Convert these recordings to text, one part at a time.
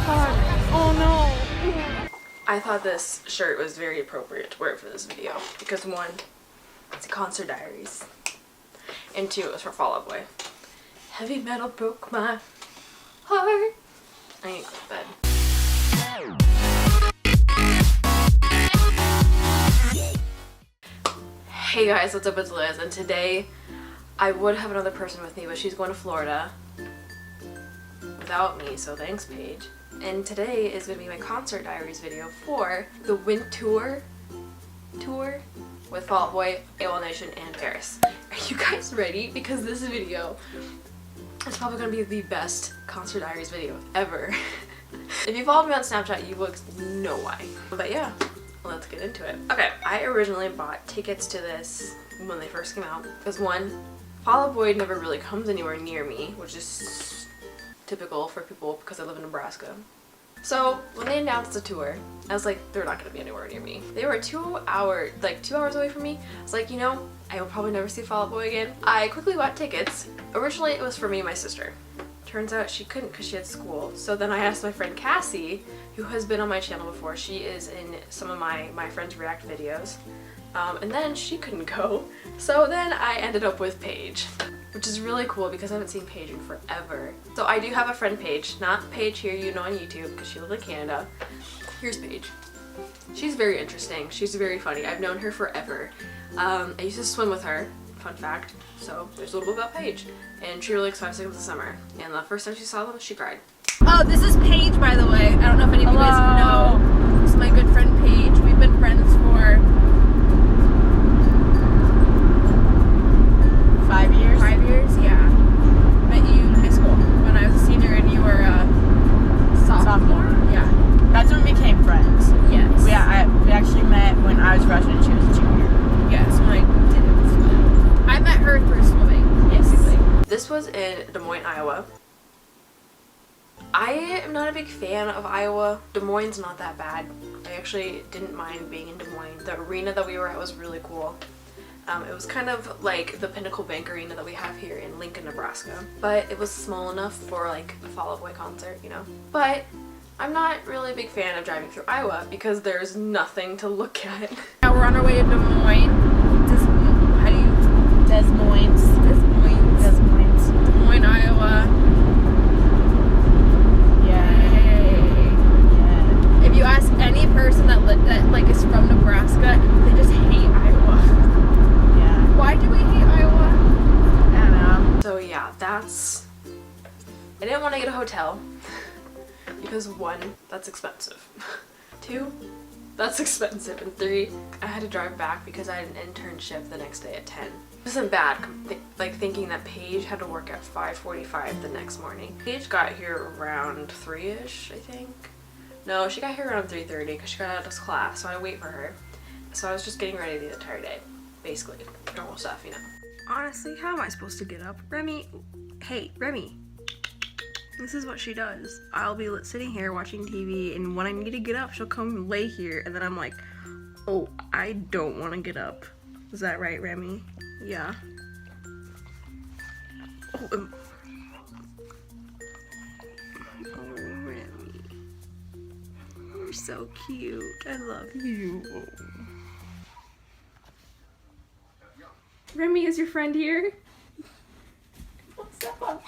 god. Oh no. I thought this shirt was very appropriate to wear for this video because one, it's a Concert Diaries, and two, it was for Fall Out Boy. Heavy metal broke my heart. I need to go to bed. Hey guys, what's up? It's Liz, and today I would have another person with me, but she's going to Florida without me, so thanks, Paige. And today is going to be my Concert Diaries video for the Wintour tour with Fall Out Boy, Awol Nation, and PVRIS. Are you guys ready? Because this video is probably going to be the best Concert Diaries video ever. If you followed me on Snapchat, you would know why. But yeah, let's get into it. Okay, I originally bought tickets to this when they first came out because one, Fall Out Boy never really comes anywhere near me, which is typical for people because I live in Nebraska. So when they announced the tour, I was like, they're not gonna be anywhere near me. They were 2 hours away from me. I was like, you know, I will probably never see Fall Out Boy again. I quickly bought tickets. Originally it was for me and my sister. Turns out she couldn't because she had school. So then I asked my friend Cassie, who has been on my channel before. She is in some of my friends react videos. And then she couldn't go. So then I ended up with Paige, which is really cool because I haven't seen Paige in forever. So I do have a friend Paige, not Paige here you know on YouTube because she lives in Canada. Here's Paige. She's very interesting. She's very funny. I've known her forever. I used to swim with her, fun fact. So there's a little bit about Paige. And she really likes 5 Seconds of Summer. And the first time she saw them, she cried. Oh, this is Paige, by the way. I don't know if any of you guys know. This is my good friend Paige. We've been friends for 5 years. 5 years, yeah. Met you in high school when I was a senior and you were a sophomore. Yeah. That's when we became friends. Yes. We actually met when I was freshman and she was a junior. Yes, when I didn't swim. I met her through swimming, basically. This was in Des Moines, Iowa. I am not a big fan of Iowa. Des Moines not that bad. I actually didn't mind being in Des Moines. The arena that we were at was really cool. It was kind of like the Pinnacle Bank Arena that we have here in Lincoln, Nebraska. But it was small enough for like a Fall Out Boy concert, you know? But I'm not really a big fan of driving through Iowa because there's nothing to look at. Now we're on our way to Des Moines. Des Moines. Des Moines. Des Moines. Des Moines, Iowa. Yeah. If you ask any person that like is from Nebraska, they just hate Iowa. Yeah. Why do we hate Iowa? I don't know. So yeah, I didn't want to get a hotel because one, that's expensive. Two, that's expensive. And three, I had to drive back because I had an internship the next day at 10. It wasn't bad, like thinking that Paige had to work at 5:45 the next morning. Paige got here around 3-ish, I think. No, she got here around 3:30 because she got out of class, so I had to wait for her. So I was just getting ready the entire day, basically. Normal stuff, you know. Honestly, how am I supposed to get up? Remy, hey, Remy. This is what she does. I'll be sitting here watching TV, and when I need to get up, she'll come lay here, and then I'm like, oh, I don't want to get up. Is that right, Remy? Yeah. Oh, Remy. You're so cute. I love you. Remy, is your friend here? What's up?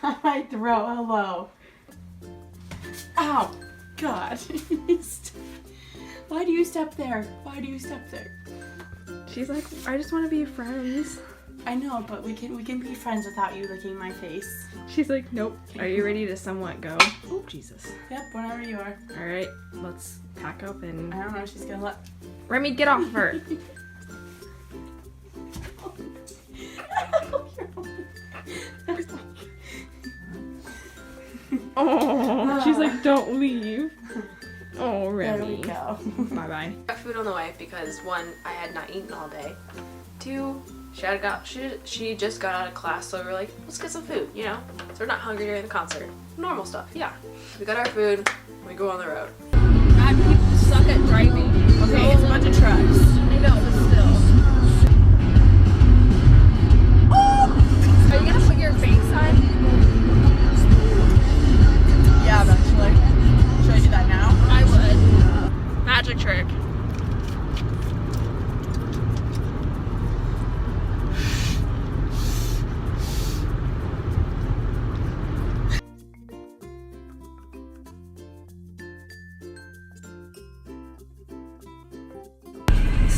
My throat, hello. Ow, God. Why do you step there? Why do you step there? She's like, I just want to be friends. I know, but we can be friends without you licking my face. She's like, nope. Are you ready to somewhat go? Oh, Jesus. Yep, whenever you are. All right, let's pack up and... I don't know if she's gonna let... Remy, get off her. Oh, she's like, don't leave. Oh, Remy. There we go. Bye-bye. Got food on the way because one, I had not eaten all day. Two, she just got out of class, so we were like, let's get some food, you know? So we're not hungry during the concert. Normal stuff, yeah. We got our food, we go on the road. God, people suck at driving. Okay, it's a bunch of trucks. I know, but still. Oh! Are you gonna put your face on?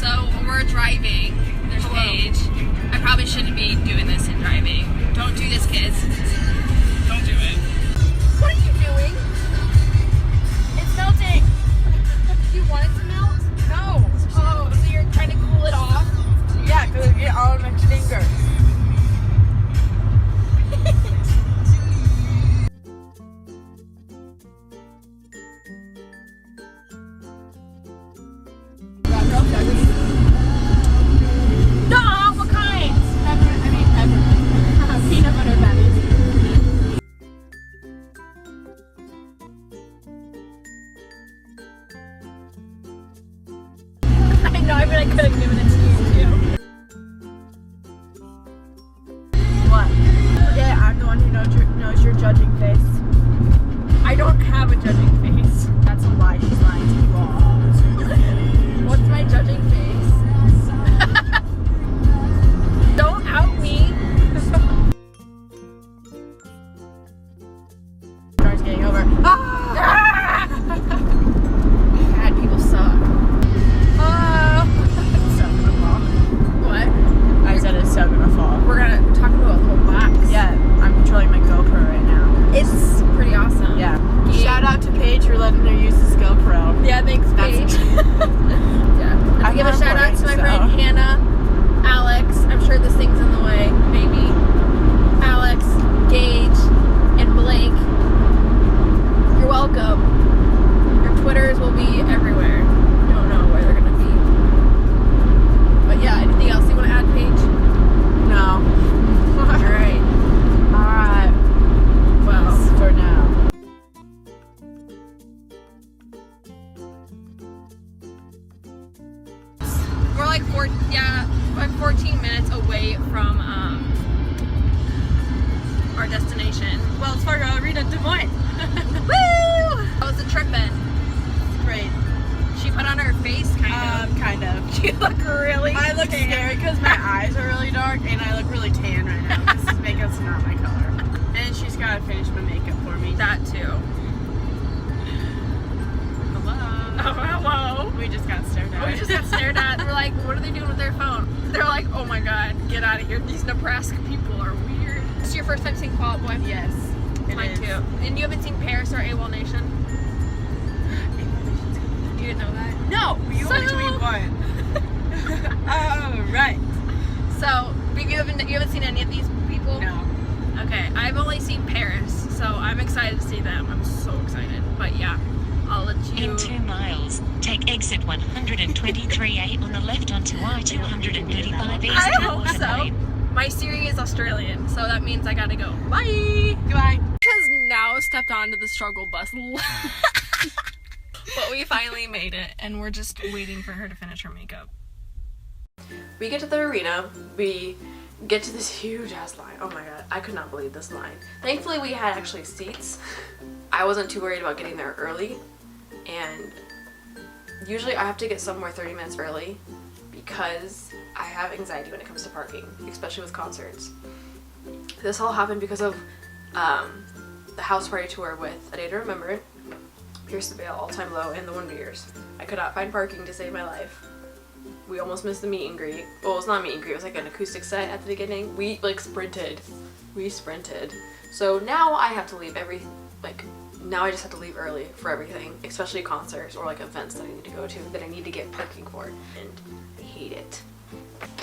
So we're driving. There's Gage. I probably shouldn't be doing this in driving. Don't do this, kids. Don't do it. What are you doing? It's melting. You want it to melt? No. Oh, so you're trying to cool it off? Yeah, because it get all on my finger. No, what kind? Peppermint. Peanut butter patties. I know, I mean, I could have given it to you too. What? Forget it, I'm the one who knows your judging face. I don't have a judging face. That's a lie. She's lying to you all. What's my judging face? Don't out me. Car's getting over. Ah! God, people suck. It's so gonna fall. What? I said it's so gonna fall. We're talking about the whole box. Yeah, I'm controlling my GoPro right now. It's pretty awesome. Yeah. Yeah. Shout out to Paige for letting her use this GoPro. Yeah, thanks, Paige. Yeah. I I'm give a not shout out to my boring, friend so. Hannah, Alex. I'm sure this thing's in the way. Maybe. Alex, Gage, and Blake. You're welcome. Your Twitters will be everywhere. Don't know where they're gonna be. But yeah, anything else you want to add, Paige? No. Alright. Alright. Well. For now. We're like 14 minutes away from our destination. Wells Fargo Arena, Des Moines. Woo! How was the trip then? Great. She put on her face, kind Kind of. of. She looked really I look tan. scary because my eyes are really dark and I look really tan right now. This makeup's not my color. And she's got to finish my makeup for me. That too. Hello. Oh, hello. We just got stared at. We just got stared at. We're like, what are they doing with their phone? They're like, oh my god, get out of here. These Nebraska people are weird. This is your first time seeing Fall Out Boy? Yes. it Mine is. too. And you haven't seen PVRIS or Awol Nation? You didn't know that? No, you So- went to me one. Right. So, you haven't seen any of these people? No. Okay, I've only seen PVRIS, so I'm excited to see them. I'm so excited. But yeah, I'll let you... In 2 miles, take exit 123A on the left onto I-235 east. I hope towards so. Away. My Siri is Australian, so that means I gotta go. Bye! Goodbye. Has now stepped onto the struggle bus. But we finally made it, and we're just waiting for her to finish her makeup. We get to the arena, we get to this huge ass line. Oh my god, I could not believe this line. Thankfully we had actually seats. I wasn't too worried about getting there early, and usually I have to get somewhere 30 minutes early because I have anxiety when it comes to parking, especially with concerts. This all happened because of the house party tour with A Day to Remember It, Pierce the Veil, All Time Low, and the Wonder Years. I could not find parking to save my life. We almost missed the meet and greet. Well, it was not a meet and greet, it was like an acoustic set at the beginning. We like sprinted. We sprinted. So now I have to leave now I just have to leave early for everything, especially concerts or like events that I need to go to that I need to get parking for, and I hate it.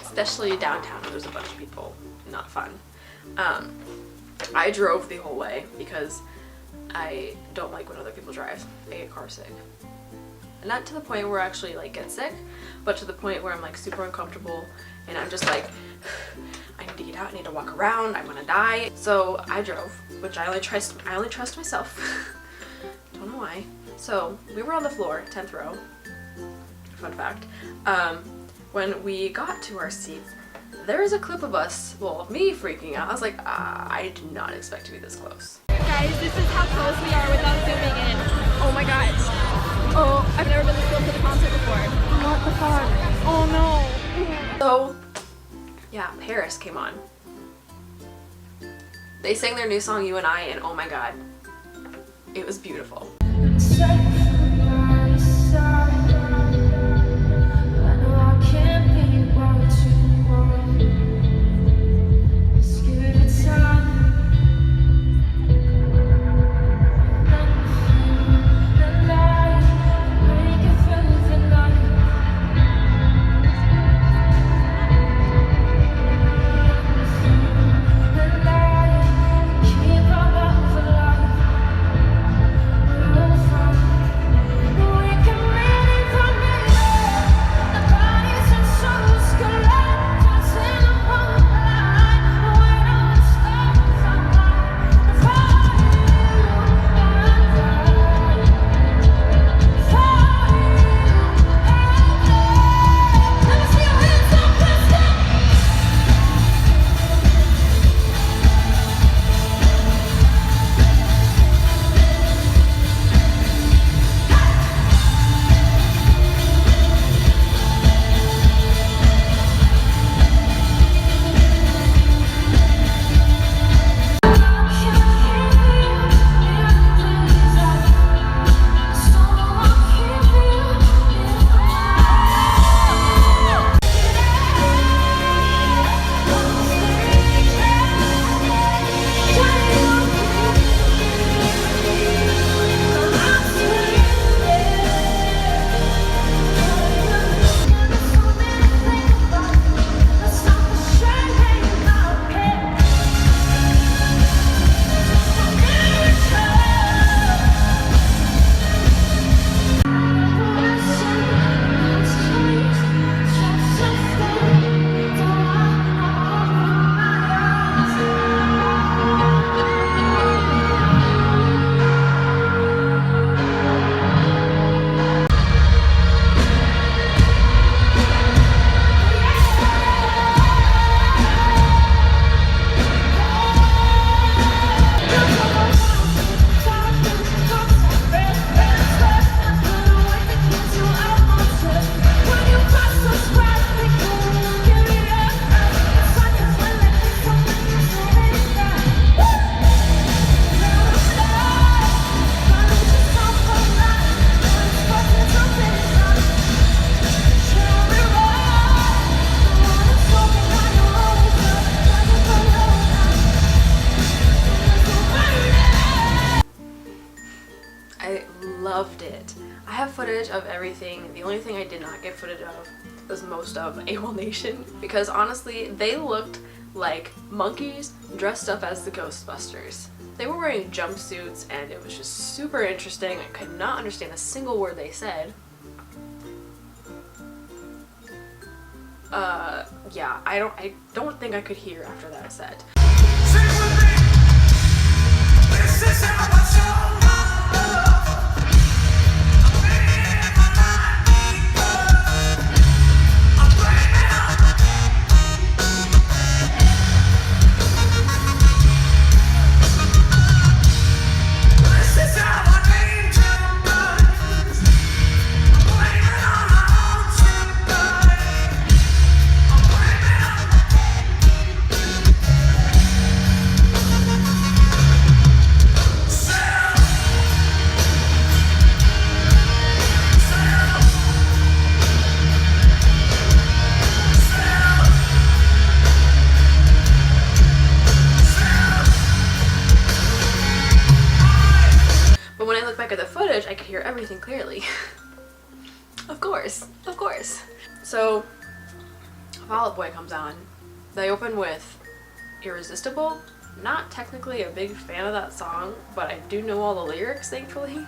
Especially downtown where there's a bunch of people. Not fun. I drove the whole way because I don't like when other people drive. I get car sick. And not to the point where I actually like get sick, but to the point where I'm like super uncomfortable and I'm just like, I need to get out, I need to walk around, I'm gonna die. So I drove, which I only trust myself. Don't know why. So we were on the floor, 10th row. Fun fact. When we got to our seats, there is a clip of us, well, me freaking out. I was like, I did not expect to be this close. Guys, this is how close we are without zooming in. Oh my god. Oh, I've never been this close to the concert before. What the fuck? Oh no. So, yeah, PVRIS came on. They sang their new song, You and I, and oh my god, it was beautiful. I footage of everything. The only thing I did not get footage of was most of Awol Nation, because honestly, they looked like monkeys dressed up as the Ghostbusters. They were wearing jumpsuits and it was just super interesting. I could not understand a single word they said. Yeah, I don't think I could hear after that set. At the footage, I could hear everything clearly. Of course. So, Fall Out Boy comes on. They open with Irresistible. Not technically a big fan of that song, but I do know all the lyrics, thankfully.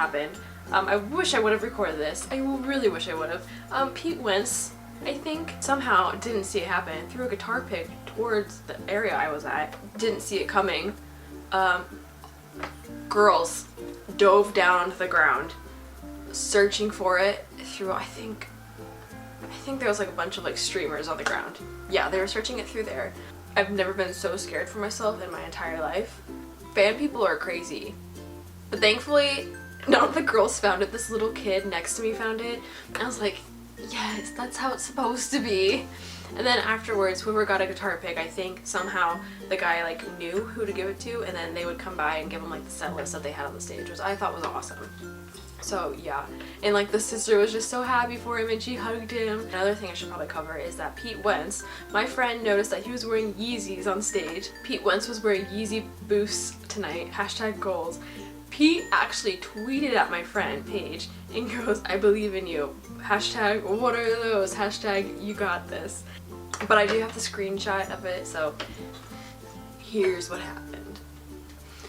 happened. I wish I would have recorded this. I really wish I would have. Pete Wentz, I think, somehow didn't see it happen. Threw a guitar pick towards the area I was at. Didn't see it coming. Girls dove down onto the ground, searching for it through, I think there was like a bunch of like streamers on the ground. Yeah, they were searching it through there. I've never been so scared for myself in my entire life. Fan people are crazy. But thankfully, none of the girls found it. This little kid next to me found it. I was like, yes, that's how it's supposed to be. And then afterwards, whoever got a guitar pick, I think somehow the guy like knew who to give it to, and then they would come by and give them like the set list that they had on the stage, which I thought was awesome. So yeah, and like the sister was just so happy for him and she hugged him. Another thing I should probably cover is that Pete Wentz, my friend noticed that he was wearing Yeezys on stage. Pete Wentz was wearing Yeezy boosts tonight, #goals. Pete actually tweeted at my friend Paige and goes, I believe in you. #what are those? #you got this. But I do have the screenshot of it, so here's what happened.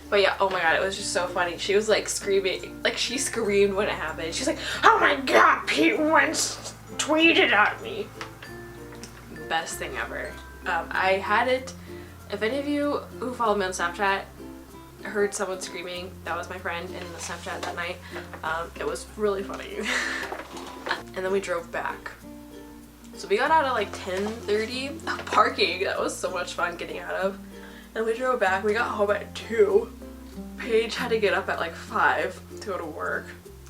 But yeah, oh my god, it was just so funny. She was like screaming, like she screamed when it happened. She's like, oh my god, Pete Wentz tweeted at me. Best thing ever. I had it, if any of you who follow me on Snapchat heard someone screaming, that was my friend in the Snapchat that night. It was really funny. And then we drove back. So we got out at like 10:30 parking. That was so much fun getting out of. And we drove back. We got home at 2. Paige had to get up at like 5 to go to work.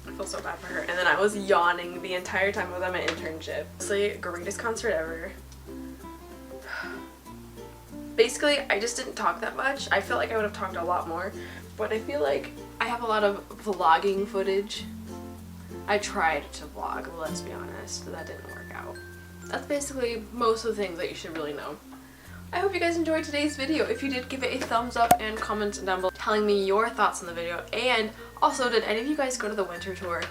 I feel so bad for her. And then I was yawning the entire time I was at my internship. Honestly, greatest concert ever. Basically, I just didn't talk that much. I feel like I would have talked a lot more, but I feel like I have a lot of vlogging footage. I tried to vlog, let's be honest, but that didn't work out. That's basically most of the things that you should really know. I hope you guys enjoyed today's video. If you did, give it a thumbs up and comment down below telling me your thoughts on the video. And also, did any of you guys go to the Wintour tour?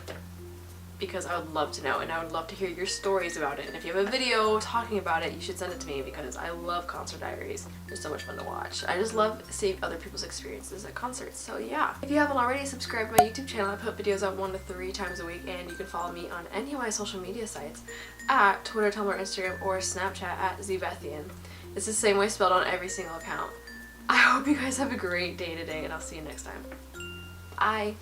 Because I would love to know, and I would love to hear your stories about it. And if you have a video talking about it, you should send it to me because I love concert diaries. They're so much fun to watch. I just love seeing other people's experiences at concerts. So yeah. If you haven't already, subscribe to my YouTube channel. I put videos out 1 to 3 times a week, and you can follow me on any of my social media sites at Twitter, Tumblr, Instagram, or Snapchat at Zbethian. It's the same way spelled on every single account. I hope you guys have a great day today, and I'll see you next time. Bye.